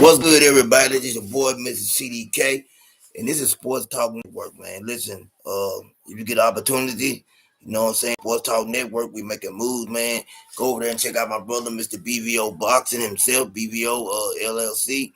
What's good, everybody? This is your boy, Mr. CDK, and this is Sports Talk Network, man. Listen, if you get an opportunity, you know what I'm saying, Sports Talk Network, we making moves, man. Go over there and check out my brother, Mr. BVO Boxing himself, BVO LLC,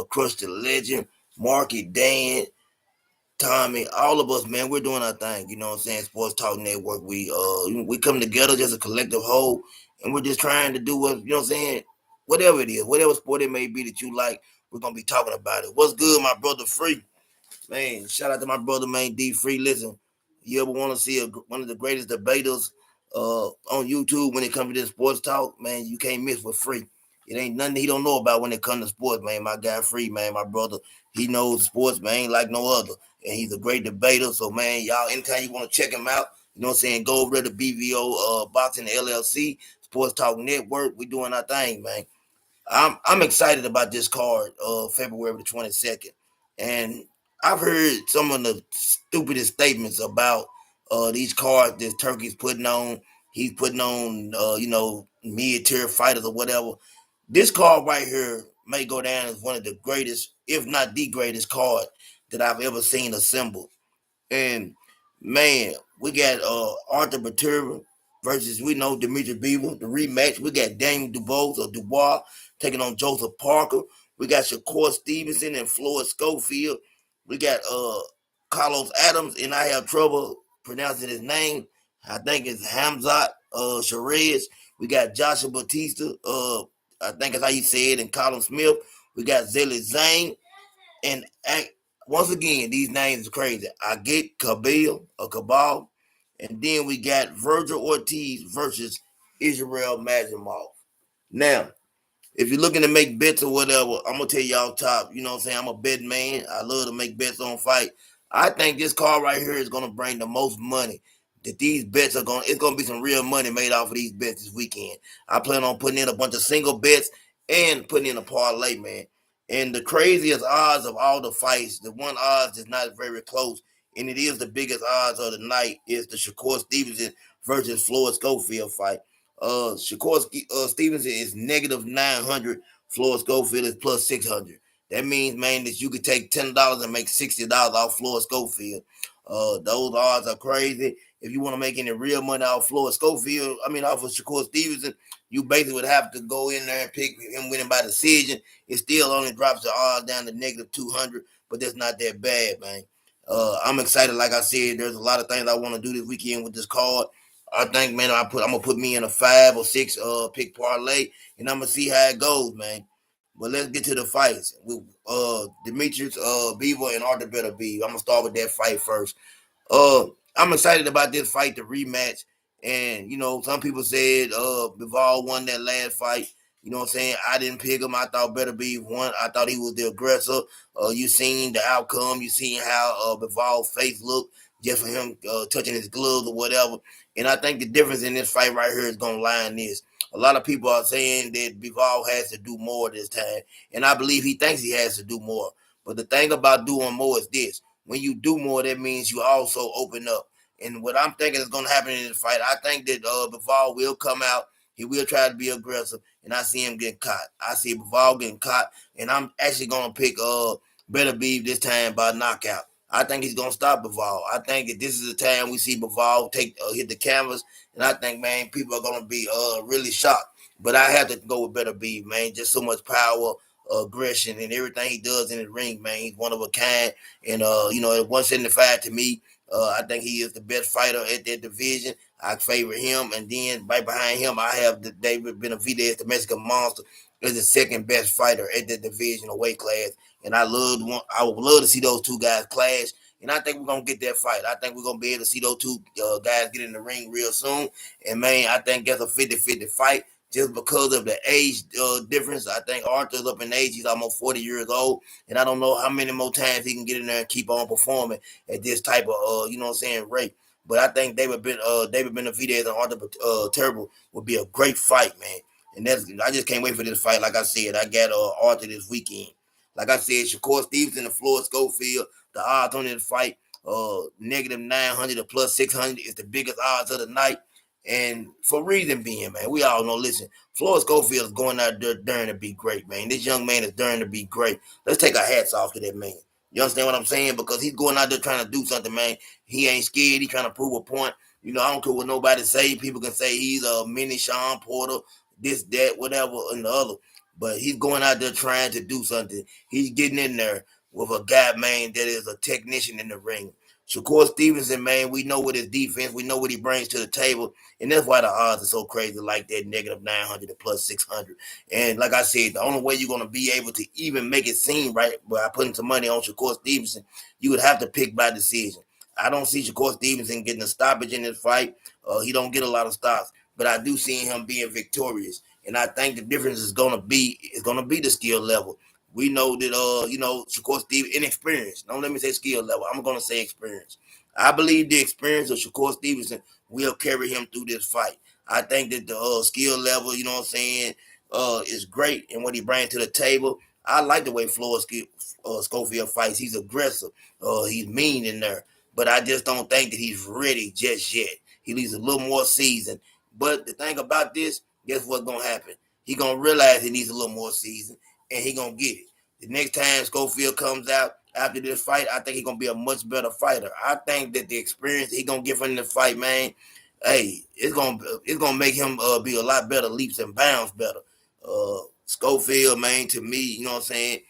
Crush the Legend, Marky Dan, Tommy, all of us, man, we're doing our thing. You know what I'm saying? Sports Talk Network. We come together as a collective whole, and we're just trying to do what you know what I'm saying. Whatever it is, whatever sport it may be that you like, we're gonna be talking about it. What's good, my brother Free? Man, shout out to my brother, man, D Free. Listen, you ever want to see one of the greatest debaters on YouTube when it comes to this sports talk, man, you can't miss with Free. It ain't nothing he don't know about when it comes to sports, man. My guy Free, man, my brother, he knows sports, man, like no other. And he's a great debater. So, man, y'all, anytime you want to check him out, you know what I'm saying, go over to BVO Boxing LLC, Sports Talk Network. We doing our thing, man. I'm excited about this card, February the 22nd, and I've heard some of the stupidest statements about these cards that Turkey's putting on. He's putting on, mid-tier fighters or whatever. This card right here may go down as one of the greatest, if not the greatest card that I've ever seen assembled. And man, we got Arthur Batura versus we know Dimitri Bivol, the rematch. We got Daniel Dubois taking on Joseph Parker. We got Shakur Stevenson and Floyd Schofield. We got Carlos Adams, and I have trouble pronouncing his name. I think it's Hamzat Sharez. We got Joshua Batista. I think that's how you say it. And Colin Smith. We got Zeli Zane and once again, these names are crazy. I get Kabil or Cabal, and then we got Virgil Ortiz versus Israel Majimov. Now, if you're looking to make bets or whatever, I'm gonna tell y'all top. You know what I'm saying? I'm a bet man. I love to make bets on fight. I think this card right here is gonna bring the most money. That these bets are gonna, it's gonna be some real money made off of these bets this weekend. I plan on putting in a bunch of single bets and putting in a parlay, man. And the craziest odds of all the fights, the one odds is not very close, and it is the biggest odds of the night, is the Shakur Stevenson versus Floyd Schofield fight. Shakur Stevenson is negative 900. Floyd Schofield is plus 600. That means, man, that you could take $10 and make $60 off Floyd Schofield. Those odds are crazy. If you want to make any real money off Floyd Schofield, off of Shakur Stevenson, you basically would have to go in there and pick him winning by decision. It still only drops the odds down to negative 200, but that's not that bad, man. I'm excited. Like I said, there's a lot of things I want to do this weekend with this card. I think, man, I'm gonna put me in a 5 or 6 pick parlay, and I'm gonna see how it goes, man. But let's get to the fights. With Demetrius Bivol and Arthur Better Be. I'm gonna start with that fight first. Uh, I'm excited about this fight, the rematch. And some people said Bivol won that last fight. You know what I'm saying? I didn't pick him. I thought Better Be won. I thought he was the aggressor. You seen the outcome. You seen how Bivol's face looked just for him touching his gloves or whatever. And I think the difference in this fight right here is gonna lie in this. A lot of people are saying that Bivol has to do more this time, and I believe he thinks he has to do more. But the thing about doing more is this: when you do more, that means you also open up. And what I'm thinking is going to happen in the fight, I think that Bivol will come out. He will try to be aggressive, and I see him getting caught. I see Bivol getting caught, and I'm actually going to pick Better Beef this time by knockout. I think he's gonna stop Bivol. I think that this is the time we see Bivol hit the canvas, and I think, man, people are gonna be really shocked. But I have to go with Better Beef, man. Just so much power, aggression, and everything he does in the ring, man. He's one of a kind, and at 175 to me, I think he is the best fighter at that division. I favor him, and then right behind him, I have David Benavidez, the Mexican Monster, is the second best fighter at that division or weight class. And I would love to see those two guys clash. And I think we're gonna get that fight. I think we're gonna be able to see those two guys get in the ring real soon. And man, I think that's a 50-50 fight just because of the age difference. I think Arthur's up in age; he's almost 40 years old, and I don't know how many more times he can get in there and keep on performing at this type of rate. But I think David Benavidez and Arthur Terrible would be a great fight, man. And I just can't wait for this fight. Like I said, I got Arthur this weekend. Like I said, Shakur Stevenson and Floyd Schofield, the odds on this fight, negative 900 to plus 600 is the biggest odds of the night. And for reason being, man, we all know, listen, Floyd Schofield is going out there daring to be great, man. This young man is daring to be great. Let's take our hats off to that man. You understand what I'm saying? Because he's going out there trying to do something, man. He ain't scared. He trying to prove a point. You know, I don't care what nobody say. People can say he's a mini Sean Porter, this, that, whatever, and the other. But he's going out there trying to do something. He's getting in there with a guy, man, that is a technician in the ring. Shakur Stevenson, man, we know what his defense, we know what he brings to the table, and that's why the odds are so crazy, like that -900 to +600. And like I said, the only way you're gonna be able to even make it seem right by putting some money on Shakur Stevenson, you would have to pick by decision. I don't see Shakur Stevenson getting a stoppage in this fight. He don't get a lot of stops, but I do see him being victorious. And I think the difference is gonna be the skill level. We know that Shakur Stevenson inexperienced. Don't let me say skill level. I'm gonna say experience. I believe the experience of Shakur Stevenson will carry him through this fight. I think that the skill level, you know what I'm saying, is great and what he brings to the table. I like the way Schofield fights. He's aggressive. He's mean in there. But I just don't think that he's ready just yet. He needs a little more season. But the thing about this, guess what's gonna happen? He gonna realize he needs a little more season, and he gonna get it. The next time Schofield comes out after this fight, I think he's gonna be a much better fighter. I think that the experience he gonna get from the fight, man, hey, it's gonna make him be a lot better, leaps and bounds better. Schofield, man, to me, you know what I'm saying.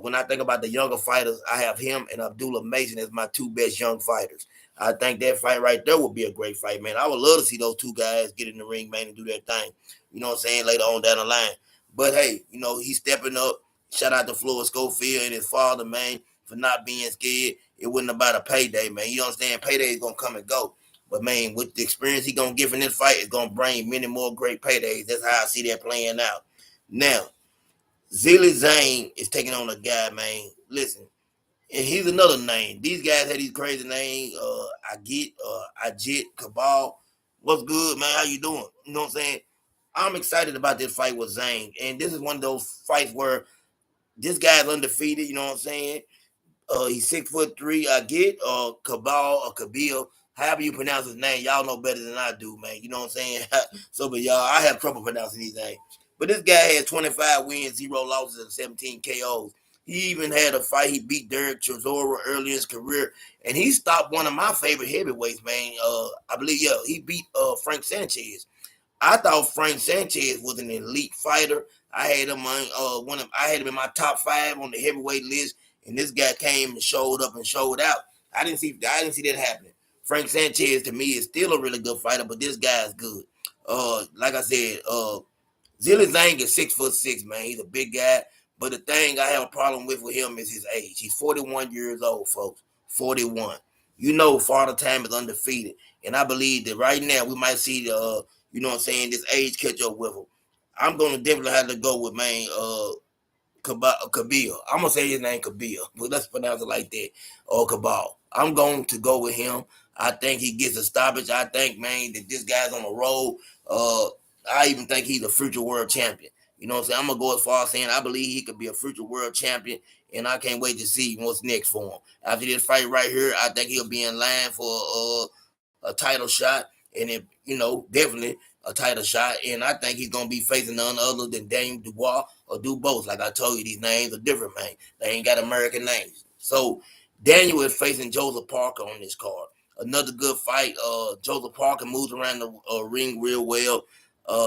When I think about the younger fighters, I have him and Abdullah Mason as my two best young fighters. I think that fight right there would be a great fight, man. I would love to see those two guys get in the ring, man, and do their thing. You know what I'm saying? Later on down the line. But hey, he's stepping up. Shout out to Floyd Schofield and his father, man, for not being scared. It wasn't about a payday, man. You understand? Payday is gonna come and go. But man, with the experience he gonna get from this fight, it's gonna bring many more great paydays. That's how I see that playing out. Now, Zilly Zane is taking on a guy, man. Listen, and he's another name. These guys had these crazy names. Ajit, Cabal. What's good, man? How you doing? You know what I'm saying? I'm excited about this fight with Zane. And this is one of those fights where this guy's undefeated, you know what I'm saying? He's 6'3". I get Cabal or Kabil, however you pronounce his name. Y'all know better than I do, man. You know what I'm saying? So, but y'all, I have trouble pronouncing these names. But this guy has 25 wins, 0 losses, and 17 KOs. He even had a fight. He beat Derek Chisora early in his career, and he stopped one of my favorite heavyweights, man. I believe, yeah, he beat Frank Sanchez. I thought Frank Sanchez was an elite fighter. I had him on I had him in my top 5 on the heavyweight list, and this guy came and showed up and showed out. I didn't see that happening. Frank Sanchez to me is still a really good fighter, but this guy is good. Like I said, Zilli Zhang is 6'6", man. He's a big guy. But the thing I have a problem with him is his age. He's 41 years old, folks. 41. Father Time is undefeated. And I believe that right now we might see this age catch up with him. I'm gonna definitely have to go with Kabil. I'm gonna say his name Kabil, but let's pronounce it like that. Or Cabal. I'm going to go with him. I think he gets a stoppage. I think, man, that this guy's on the road. Uh, I even think he's a future world champion. You know what I'm saying? I'm gonna go as far as saying I believe he could be a future world champion, and I can't wait to see what's next for him. After this fight right here, I think he'll be in line for a title shot, and definitely a title shot. And I think he's gonna be facing none other than Daniel Dubois or do both. Like I told you, these names are different, man. They ain't got American names. So Daniel is facing Joseph Parker on this card. Another good fight. Joseph Parker moves around the ring real well.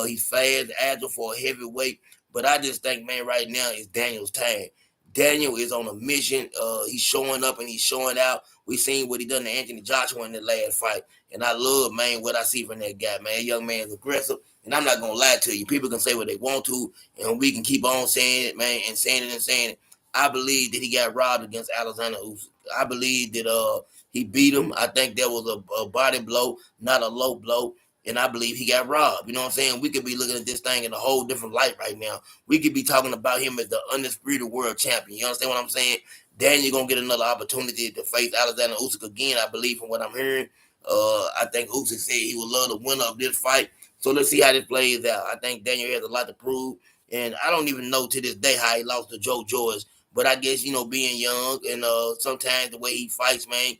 He's fast, agile for a heavyweight. But I just think, man, right now is Daniel's time. Daniel is on a mission. He's showing up and he's showing out. We seen what he done to Anthony Joshua in the last fight. And I love, man, what I see from that guy, man. That young man is aggressive. And I'm not going to lie to you. People can say what they want to, and we can keep on saying it, man, and saying it and saying it. I believe that he got robbed against Alexander Usyk. I believe that he beat him. I think that was a body blow, not a low blow. And I believe he got robbed. You know what I'm saying? We could be looking at this thing in a whole different light right now. We could be talking about him as the undisputed world champion. You understand what I'm saying? Daniel gonna get another opportunity to face Alexander Usyk again. I believe from what I'm hearing. I think Usyk said he would love the winner of this fight. So let's see how this plays out. I think Daniel has a lot to prove, and I don't even know to this day how he lost to Joe Joyce. But I guess being young and sometimes the way he fights, man,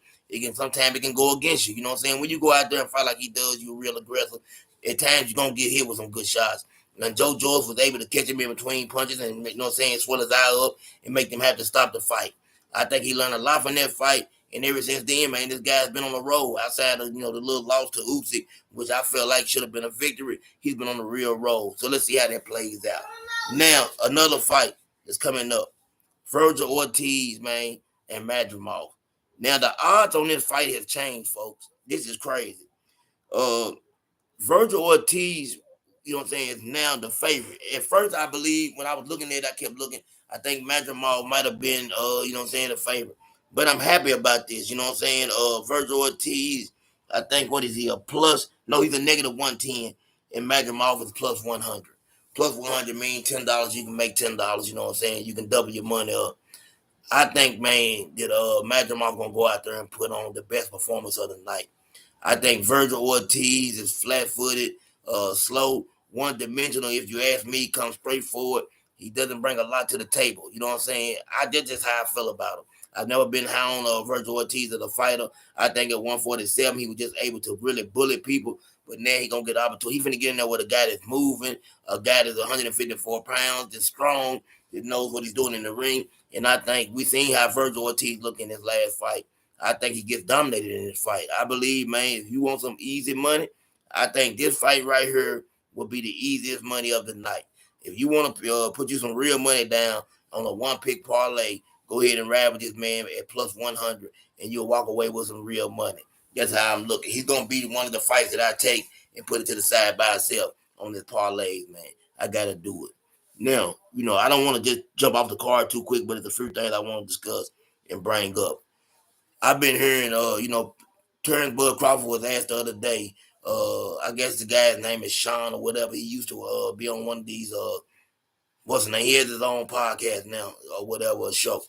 Sometimes it can go against you. You know what I'm saying? When you go out there and fight like he does, you're real aggressive. At times you're gonna get hit with some good shots. And Joe Joyce was able to catch him in between punches and you know what I'm saying, swell his eye up and make them have to stop the fight. I think he learned a lot from that fight. And ever since then, man, this guy's been on the road outside of, the little loss to Usyk, which I felt like should have been a victory. He's been on the real road. So let's see how that plays out. Now, another fight is coming up. Virgil Ortiz, man, and Madrimov. Now, the odds on this fight have changed, folks. This is crazy. Uh, Virgil Ortiz, you know what I'm saying, is now the favorite. At first, I believe when I was looking at it, I kept looking. I think Madrimov might have been, you know what I'm saying, the favorite. But I'm happy about this, you know what I'm saying? Virgil Ortiz, I think, what is he, a plus? No, he's a negative 110, and Madrimov is plus 100. Plus 100 means $10, you can make $10, you know what I'm saying? You can double your money up. I think, man, that Madrimov going to go out there and put on the best performance of the night. I think Virgil Ortiz is flat-footed, slow, one-dimensional. If you ask me, comes straight forward. He doesn't bring a lot to the table. You know what I'm saying? That's just how I feel about him. I've never been high on Virgil Ortiz as a fighter. I think at 147, he was just able to really bullet people. But now he's going to get opportunity. He's going to get in there with a guy that's moving, a guy that's 154 pounds, that's strong, that knows what he's doing in the ring. And I think we seen how Virgil Ortiz looked in his last fight. I think he gets dominated in this fight. I believe, man, if you want some easy money, I think this fight right here will be the easiest money of the night. If you want to put you some real money down on a one-pick parlay, go ahead and ride with this man at plus 100, and you'll walk away with some real money. That's how I'm looking. He's going to be one of the fights that I take and put it to the side by itself on this parlay, man. I got to do it. Now, I don't want to just jump off the card too quick, but it's a few things I want to discuss and bring up. I've bbeen hearing, Terrence Bud Crawford was asked the other day. I guess the guy's name is Sean or whatever. He used to be on one of these. What's his name? He has his own podcast now or whatever show.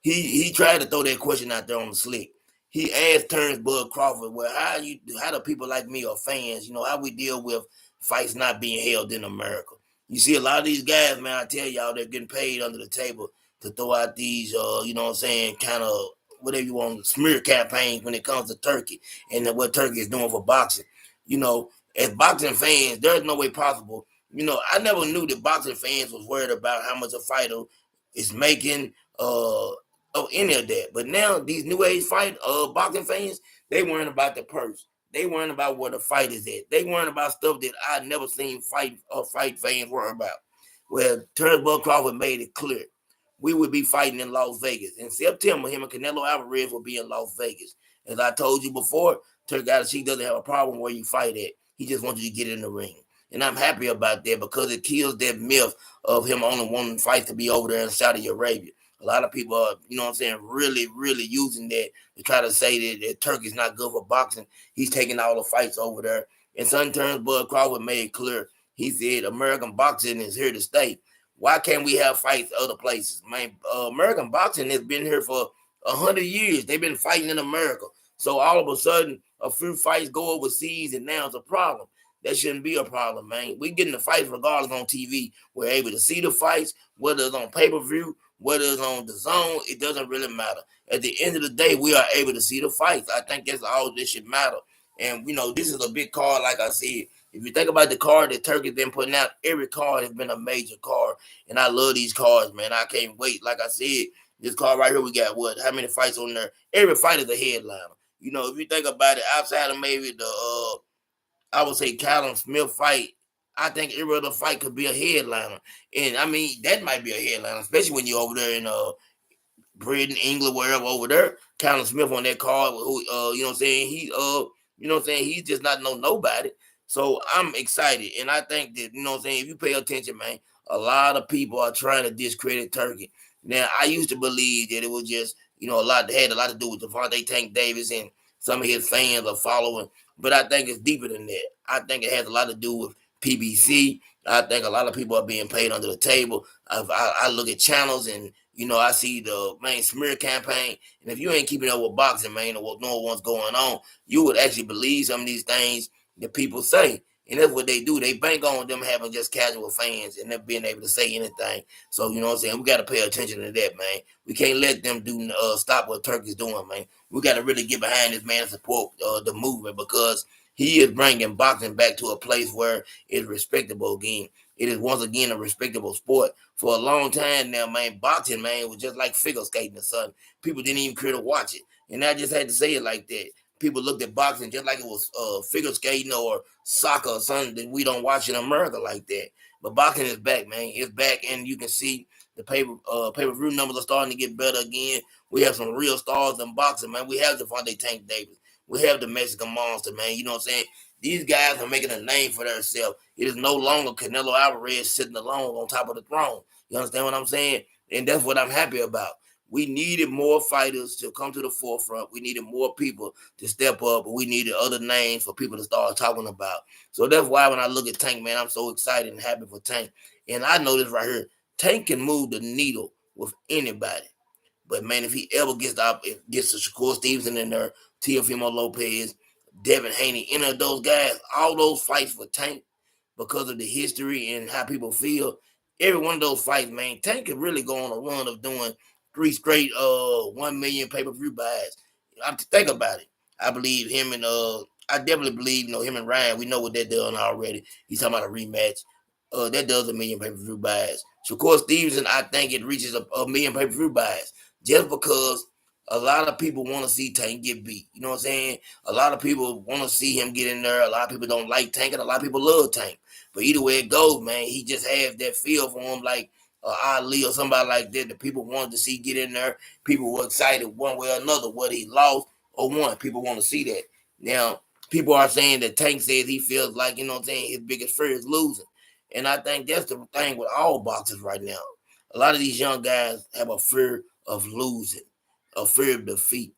He tried to throw that question out there on the slick. He asked Terrence Bud Crawford, "Well, how do people like me or fans, how we deal with fights not being held in America?" You see, a lot of these guys, man, I tell y'all, they're getting paid under the table to throw out these, you know what I'm saying, kind of whatever you want, smear campaigns when it comes to Turkey and what Turkey is doing for boxing. As boxing fans, there's no way possible. I never knew that boxing fans was worried about how much a fighter is making, any of that. But now these new age boxing fans, they worrying about the purse. They worrying about where the fight is at. They worrying about stuff that I never seen fight fans worry about. Well, Terrence Bud Crawford made it clear. We would be fighting in Las Vegas. In September, him and Canelo Alvarez will be in Las Vegas. As I told you before, Turk She doesn't have a problem where you fight at. He just wants you to get in the ring. And I'm happy about that because it kills that myth of him only wanting fights to be over there in Saudi Arabia. A lot of people are, really, really using that to try to say that Turkey's not good for boxing. He's taking all the fights over there. And sometimes Bud Crawford made it clear. He said American boxing is here to stay. Why can't we have fights other places? Man, American boxing has been here for 100 years. They've been fighting in America. So all of a sudden, a few fights go overseas, and now it's a problem. That shouldn't be a problem, man. We getting the fights regardless on TV. We're able to see the fights, whether it's on pay-per-view, whether it's on the zone, it doesn't really matter. At the end of the day, we are able to see the fights. I think that's all this should matter. And, this is a big card, like I said. If you think about the card that Turkey's been putting out, every card has been a major card. And I love these cards, man. I can't wait. Like I said, this card right here, we got how many fights on there? Every fight is a headliner. If you think about it, outside of maybe the, I would say Callum Smith fight, I think every other fight could be a headliner. And, I mean, that might be a headliner, especially when you're over there in Britain, England, wherever over there. Callum Smith on that card, who, you know what I'm saying? He's just not nobody. So I'm excited. And I think that, if you pay attention, man, a lot of people are trying to discredit Turkey. Now, I used to believe that it was just, had a lot to do with Gervonta Tank Davis and some of his fans are following. But I think it's deeper than that. I think it has a lot to do with PBC. I think a lot of people are being paid under the table. I look at channels and, I see the main smear campaign. And if you ain't keeping up with boxing, man, or knowing what's going on, you would actually believe some of these things that people say. And that's what they do. They bank on them having just casual fans and them being able to say anything. So, you know what I'm saying? We got to pay attention to that, man. We can't let them do stop what Turkey's doing, man. We got to really get behind this man and support the movement because he is bringing boxing back to a place where it's respectable again. It is once again a respectable sport. For a long time now, man, boxing, man, was just like figure skating or something. People didn't even care to watch it. And I just had to say it like that. People looked at boxing just like it was figure skating or soccer or something that we don't watch in America like that. But boxing is back, man. It's back, and you can see the pay-per-view numbers are starting to get better again. We have some real stars in boxing, man. We have Devontae Tank Davis. We have the Mexican Monster, man. You know what I'm saying? These guys are making a name for themselves. It is no longer Canelo Alvarez sitting alone on top of the throne. You understand what I'm saying? And that's what I'm happy about. We needed more fighters to come to the forefront. We needed more people to step up. We needed other names for people to start talking about. So that's why when I look at Tank, man, I'm so excited and happy for Tank. And I know this right here. Tank can move the needle with anybody. But man, if he ever gets to Shakur Stevenson in there, Teofimo Lopez, Devin Haney, any of those guys, all those fights for Tank because of the history and how people feel. Every one of those fights, man, Tank could really go on a run of doing 3 straight 1 million pay-per-view buys. I'm think about it. I believe him and I definitely believe him and Ryan. We know what they're doing already. He's talking about a rematch. That does 1 million pay-per-view buys. Shakur Stevenson, I think it reaches a million pay-per-view buys just because a lot of people want to see Tank get beat. You know what I'm saying? A lot of people want to see him get in there. A lot of people don't like Tank, and a lot of people love Tank. But either way it goes, man, he just has that feel for him like Ali or somebody like that that people wanted to see get in there. People were excited one way or another, whether he lost or won. People want to see that. Now, people are saying that Tank says he feels like, you know what I'm saying, his biggest fear is losing. And I think that's the thing with all boxers right now. A lot of these young guys have a fear of losing, a fear of defeat.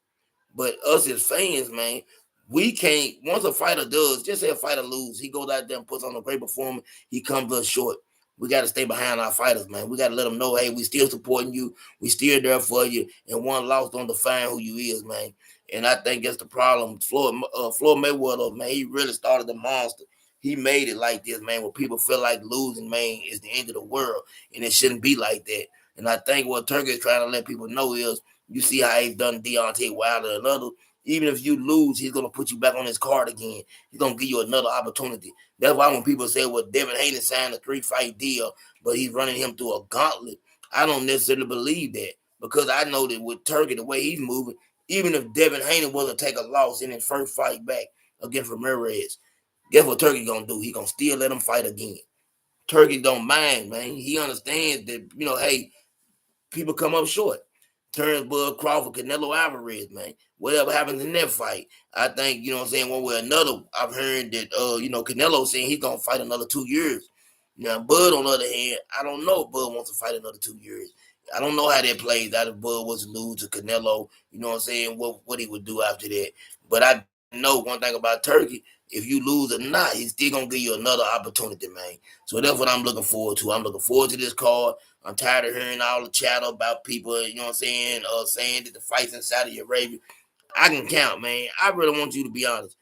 But us as fans, man, we can't. Once a fighter does, just say a fighter lose, he goes out there and puts on a great performance. He comes up short. We got to stay behind our fighters, man. We got to let them know, hey, we still supporting you. We still there for you. And one loss don't define who you is, man. And I think that's the problem. Floyd Mayweather, man, he really started the monster. He made it like this, man, where people feel like losing, man, is the end of the world. And it shouldn't be like that. And I think what Turkey is trying to let people know is you see how he's done Deontay Wilder and others. Even if you lose, he's gonna put you back on his card again. He's gonna give you another opportunity. That's why when people say, well, Devin Haney signed a 3-fight deal, but he's running him through a gauntlet, I don't necessarily believe that because I know that with Turkey, the way he's moving, even if Devin Haney was to take a loss in his first fight back against Ramirez, guess what Turkey gonna do? He gonna still let him fight again. Turkey don't mind, man. He understands that, hey, people come up short. Bud Crawford, Canelo Alvarez, man. Whatever happens in that fight, I think, you know what I'm saying, one way or another, I've heard that, Canelo saying he's going to fight another 2 years. Now, Bud, on the other hand, I don't know if Bud wants to fight another 2 years. I don't know how that plays out if Bud was to lose to Canelo, you know what I'm saying, what he would do after that. But I know one thing about Turkey, if you lose or not, he's still going to give you another opportunity, man. So that's what I'm looking forward to. I'm looking forward to this card. I'm tired of hearing all the chatter about people, you know what I'm saying that the fights in Saudi Arabia. I can count, man. I really want you to be honest.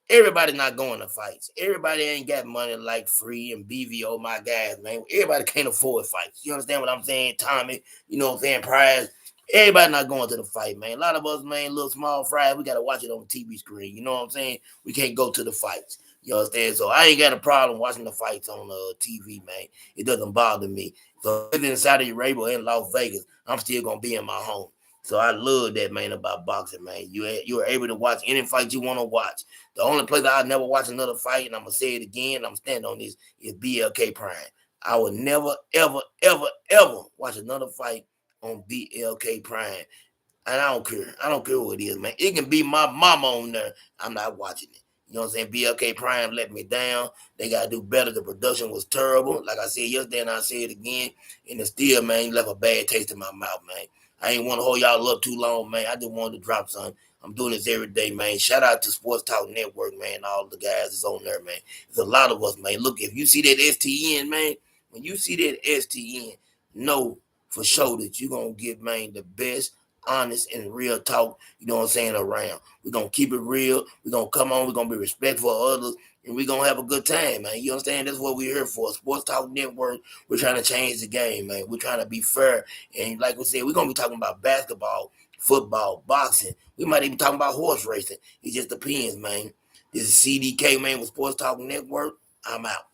Everybody not going to fights. Everybody ain't got money like Free and BVO, my guys, man. Everybody can't afford fights. You understand what I'm saying? Tommy, you know what I'm saying? Prize. Everybody not going to the fight, man. A lot of us, man, little small fries, we got to watch it on the TV screen. You know what I'm saying? We can't go to the fights. You understand? So I ain't got a problem watching the fights on TV, man. It doesn't bother me. So if it's in Saudi Arabia or in Las Vegas, I'm still going to be in my home. So I love that, man, about boxing, man. You're able to watch any fight you want to watch. The only place I'll never watch another fight, and I'm going to say it again, I'm standing on this, is BLK Prime. I will never, ever, ever, ever watch another fight on BLK Prime. And I don't care. I don't care who it is, man. It can be my mama on there. I'm not watching it. You know what I'm saying? BLK Prime let me down. They got to do better. The production was terrible. Like I said yesterday, and I say it again. And it still, man, left a bad taste in my mouth, man. I ain't want to hold y'all up too long, man. I just wanted to drop something. I'm doing this every day, man. Shout out to Sports Talk Network, man. All the guys that's on there, man. There's a lot of us, man. Look, if you see that STN, man, when you see that STN, know for sure that you're going to get, man, the best honest and real talk, you know what I'm saying, around. We're going to keep it real. We're going to come on. We're going to be respectful of others. And we're going to have a good time, man. You understand? That's what we're here for. Sports Talk Network. We're trying to change the game, man. We're trying to be fair. And like we said, we're going to be talking about basketball, football, boxing. We might even talk about horse racing. It just depends, man. This is CDK, man, with Sports Talk Network. I'm out.